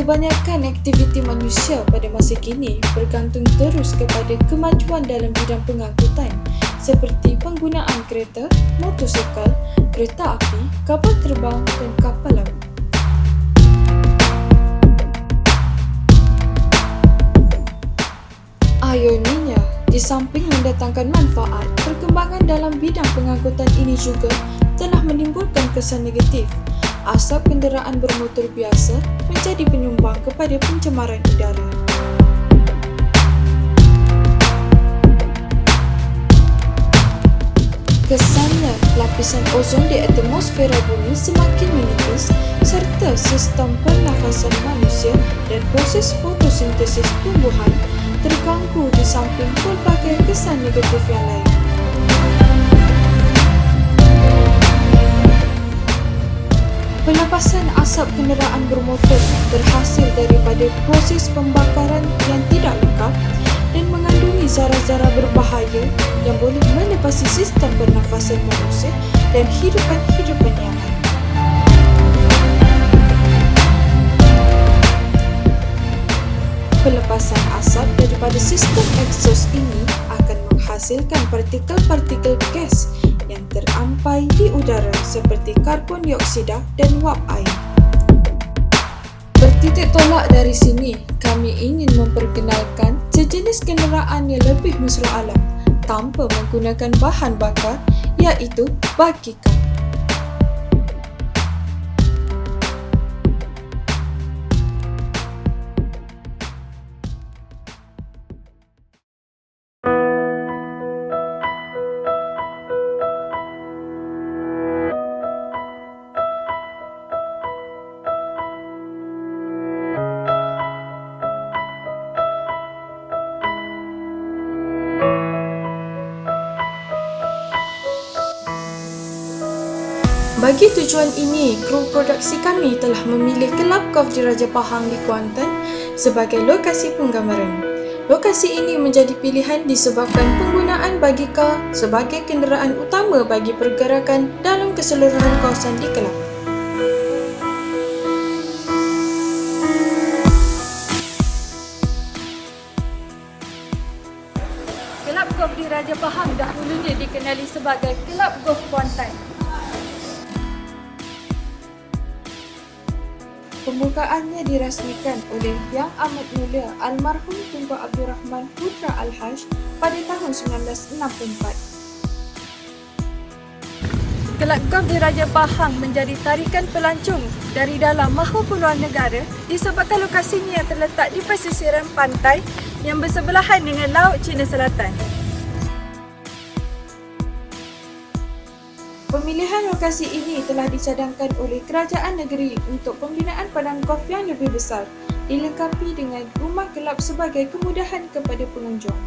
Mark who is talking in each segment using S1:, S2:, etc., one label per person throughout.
S1: Kebanyakan aktiviti manusia pada masa kini bergantung terus kepada kemajuan dalam bidang pengangkutan seperti penggunaan kereta, motosikal, kereta api, kapal terbang dan kapal laut. Ironinya, di samping mendatangkan manfaat, perkembangan dalam bidang pengangkutan ini juga telah menimbulkan kesan negatif. Asap kenderaan bermotor biasa menjadi penyumbang kepada pencemaran udara. Kesannya, lapisan ozon di atmosfera bumi semakin menipis serta sistem pernafasan manusia dan proses fotosintesis tumbuhan terganggu di samping pelbagai kesan negatif yang lain. Pelepasan asap kenderaan bermotor berhasil daripada proses pembakaran yang tidak lengkap dan mengandungi zara-zara berbahaya yang boleh melepasi sistem pernafasan manusia dan hidupan-hidupan yang lain. Pelepasan asap daripada sistem exhaust ini akan menghasilkan partikel-partikel gas yang terampai di udara seperti karbon dioksida dan wap air. Bertitik tolak dari sini, kami ingin memperkenalkan sejenis kenderaan yang lebih mesra alam tanpa menggunakan bahan bakar, iaitu buggy car. Bagi tujuan ini, kru produksi kami telah memilih Kelab Golf di Raja Pahang di Kuantan sebagai lokasi penggambaran. Lokasi ini menjadi pilihan disebabkan penggunaan buggy car sebagai kenderaan utama bagi pergerakan dalam keseluruhan kawasan di Kelab. Kelab Golf di Raja Pahang dahulunya dikenali sebagai Kelab Golf Kuantan. Pembukaannya dirasmikan oleh Yang Amat Mulia Almarhum Tunku Abdul Rahman Putra Al-Haj pada tahun 1964. Kelab Golf di Raja Pahang menjadi tarikan pelancong dari dalam maupun luar negara disebabkan lokasinya yang terletak di pesisiran pantai yang bersebelahan dengan Laut Cina Selatan. Pemilihan lokasi ini telah dicadangkan oleh kerajaan negeri untuk pembinaan padang golf yang lebih besar, dilengkapi dengan rumah kelab sebagai kemudahan kepada pengunjung.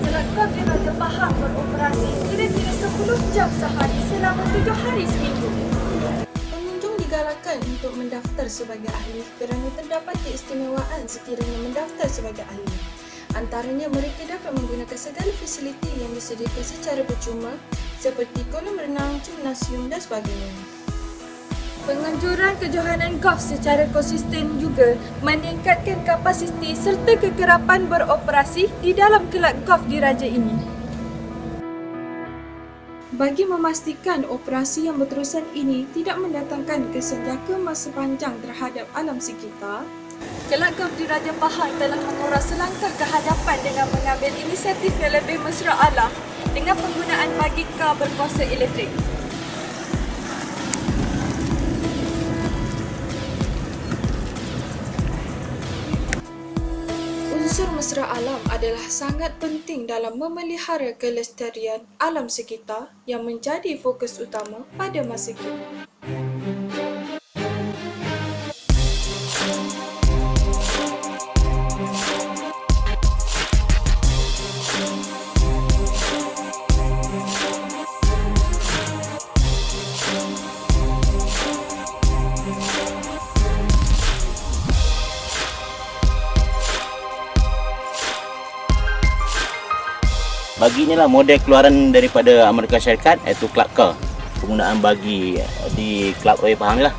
S1: Kelab golf di Raja Pahang beroperasi kira-kira 10 jam sehari selama 7 hari seminggu. Digalakkan untuk mendaftar sebagai ahli kerana terdapat keistimewaan sekiranya mendaftar sebagai ahli. Antaranya mereka dapat menggunakan segala fasiliti yang disediakan secara percuma seperti kolam renang, gimnasium dan sebagainya. Penganjuran kejohanan golf secara konsisten juga meningkatkan kapasiti serta kekerapan beroperasi di dalam kelab golf di Raja ini. Bagi memastikan operasi yang berterusan ini tidak mendatangkan kesan jangka masa panjang terhadap alam sekitar, Kelab Golf di Raja Pahang telah menguras selangkah ke hadapan dengan mengambil inisiatif yang lebih mesra alam dengan penggunaan buggy car berkuasa elektrik. Unsur mesra alam adalah sangat penting dalam memelihara kelestarian alam sekitar yang menjadi fokus utama pada masa kini.
S2: Bagi inilah model keluaran daripada Amerika Syarikat, iaitu Club Car. Penggunaan bagi di Club Royal Pahang lah,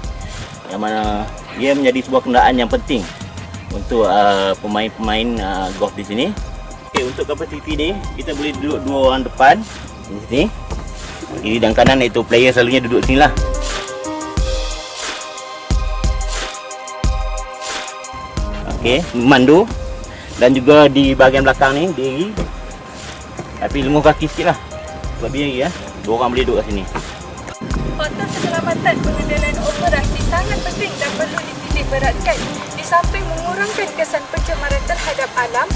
S2: yang mana ia menjadi sebuah kenderaan yang penting untuk pemain-pemain golf di sini. Okay, untuk kapasiti ni kita boleh duduk 2 orang depan di sini. Kiri dan kanan, iaitu player selalunya duduk sini lah. Okey, memandu. Dan juga di bahagian belakang ni diri, tapi lenguh kaki sikit lah sebab diri ya. 2 orang boleh duduk kat sini.
S3: Faktor keselamatan pengendalian operasi sangat penting dan perlu dititik beratkan di samping mengurangkan kesan pencemaran terhadap alam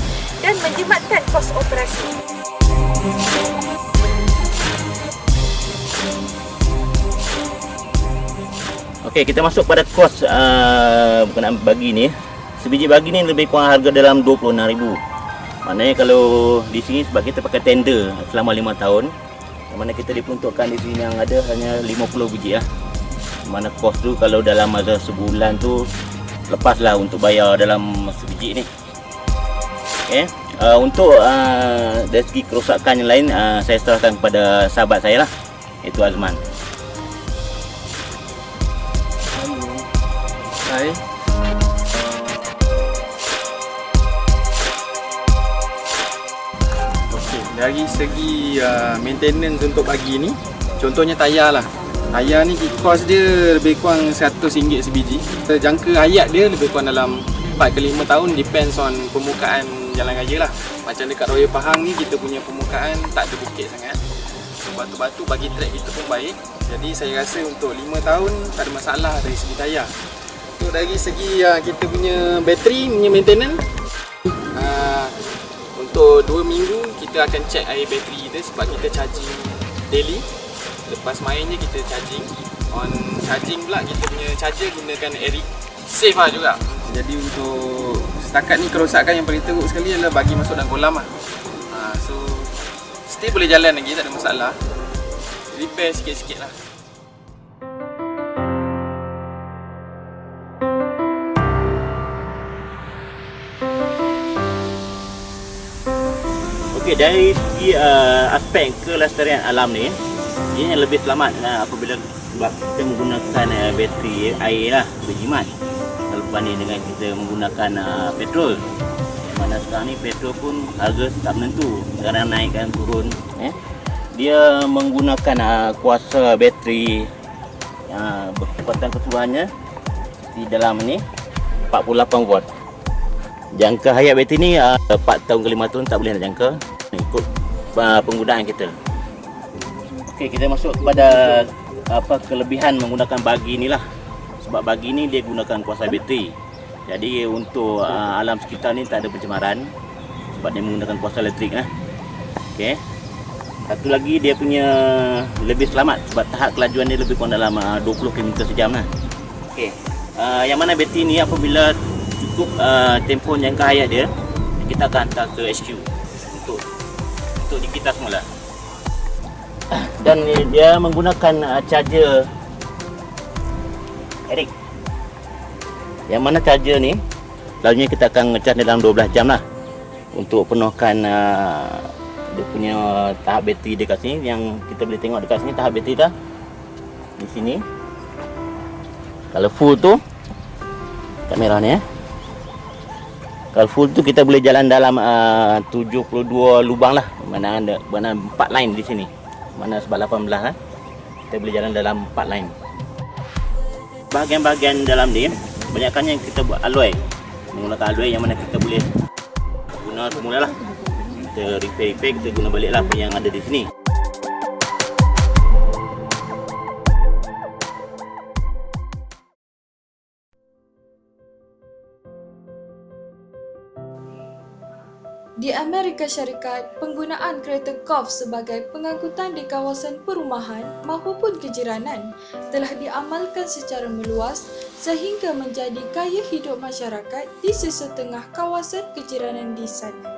S3: dan menjimatkan kos operasi.
S2: Okey, kita masuk pada kos berkenaan bagi ni. Sebiji bagi ni lebih kurang harga dalam RM26,000. Maknanya kalau di sini sebab kita pakai tender selama 5 tahun, yang mana kita diperuntukkan di sini yang ada hanya 50 biji lah. Mana kos tu kalau dalam masa sebulan tu lepaslah untuk bayar dalam sebiji ni. Okey, untuk dari segi kerosakan yang lain saya serahkan kepada sahabat saya lah, iaitu Azman.
S4: Hai. Okey, dari segi maintenance untuk bagi ni, contohnya tayar lah. Tayar ni kos dia lebih kurang RM100 sebiji. Jangka hayat dia lebih kurang dalam 4 ke 5 tahun, depends on permukaan jalan raya lah. Macam dekat Royal Pahang ni kita punya permukaan tak ada bukit sangat. Batu-batu bagi track kita pun baik. Jadi saya rasa untuk 5 tahun tak ada masalah dari segi tayar. Untuk dari segi kita punya bateri punya maintenance, untuk 2 minggu kita akan check air bateri kita sebab kita charging daily. Lepas mainnya kita charging. On charging pula kita punya charger gunakan Eric. Safe lah juga. Jadi untuk setakat ni kerosakan yang paling teruk sekali adalah bagi masuk dalam kolam lah. So still boleh jalan lagi, tak ada masalah. Repair sikit-sikit lah.
S2: Okey, dari segi aspek kelestarian alam ni, ia lebih selamat apabila sebab kita menggunakan bateri air lah, berjimat, kalau berbanding dengan kita menggunakan petrol. Yang mana sekarang ni petrol pun harga tak menentu, kadang naik kan turun. Dia menggunakan kuasa bateri berkekuatan keseluruhannya di dalam ni 48 watt. Jangka hayat bateri ni 4 tahun ke 5 tahun tak boleh nak jangka, ikut penggunaan kita. Okey, kita masuk kepada kelebihan menggunakan bagi ni lah. Sebab bagi ni dia gunakan kuasa bateri. Jadi untuk alam sekitar ni tak ada pencemaran sebab dia menggunakan kuasa elektrik lah. Okey. Satu lagi dia punya lebih selamat sebab tahap kelajuan dia lebih kurang dalam 20 km sejam lah. Okey. Yang mana bateri ni apabila cukup tempoh jangka hayat dia, kita akan hantar ke HQ untuk dikita semula. Dan dia menggunakan charger Eric, yang mana charger ni selalunya kita akan ngecas dalam 12 jam lah untuk penuhkan dia punya tahap bateri dekat sini. Yang kita boleh tengok dekat sini tahap bateri dah di sini. Kalau full tu kamera ni kalau full tu kita boleh jalan dalam 72 lubang lah. Mana 4 line di sini. Mana sebab 18 lah. Kita boleh jalan dalam 4 line. Bahagian-bahagian dalam ni banyakkannya kita buat alloy. Menggunakan alloy yang mana kita boleh guna semula lah. Kita repair, kita guna balik lah apa yang ada di sini.
S1: Di Amerika Syarikat, penggunaan kereta golf sebagai pengangkutan di kawasan perumahan maupun kejiranan telah diamalkan secara meluas sehingga menjadi gaya hidup masyarakat di sesetengah kawasan kejiranan di sana.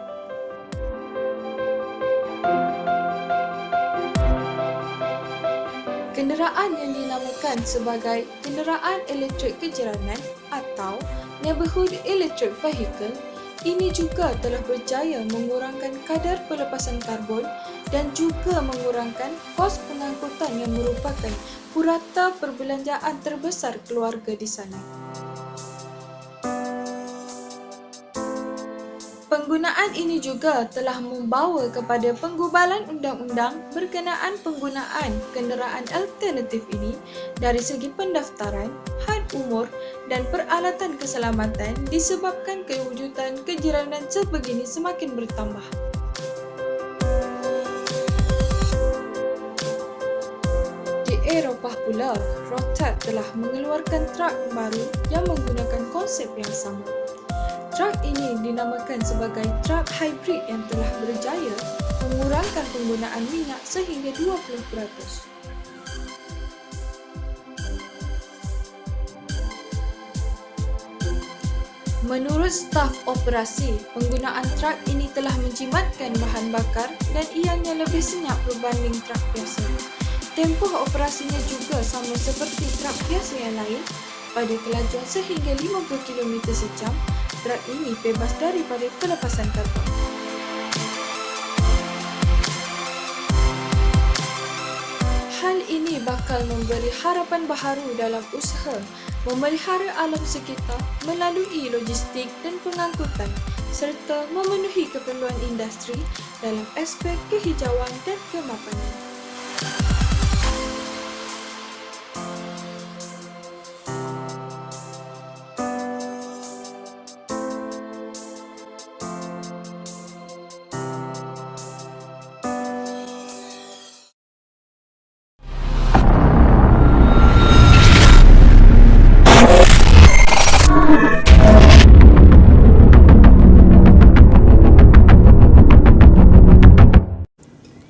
S1: Kenderaan yang dinamakan sebagai kenderaan elektrik kejiranan atau Neighborhood Electric Vehicle ini juga telah berjaya mengurangkan kadar pelepasan karbon dan juga mengurangkan kos pengangkutan yang merupakan purata perbelanjaan terbesar keluarga di sana. Penggunaan ini juga telah membawa kepada penggubalan undang-undang berkenaan penggunaan kenderaan alternatif ini dari segi pendaftaran, had umur dan peralatan keselamatan disebabkan kewujudan kejiranan sebegini semakin bertambah. Di Eropah pula, Rotat telah mengeluarkan trak baru yang menggunakan konsep yang sama. Trak ini dinamakan sebagai trak hybrid yang telah berjaya mengurangkan penggunaan minyak sehingga 20%. Menurut staf operasi, penggunaan trak ini telah menjimatkan bahan bakar dan ianya lebih senyap berbanding trak biasa. Tempoh operasinya juga sama seperti trak biasa yang lain pada kelajuan sehingga 50 km sejam. Trak ini bebas daripada pelepasan karbon. Hal ini bakal memberi harapan baharu dalam usaha memelihara alam sekitar melalui logistik dan pengangkutan serta memenuhi keperluan industri dalam aspek kehijauan dan kemapanan.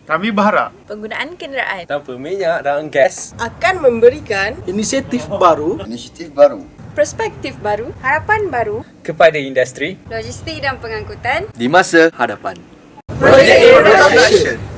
S5: Kami berharap
S3: Penggunaan kenderaan
S6: tanpa minyak dan gas
S7: akan memberikan
S5: inisiatif baru
S3: perspektif baru, harapan baru,
S6: kepada industri
S3: logistik dan pengangkutan
S6: di masa hadapan.
S7: Projek Innovation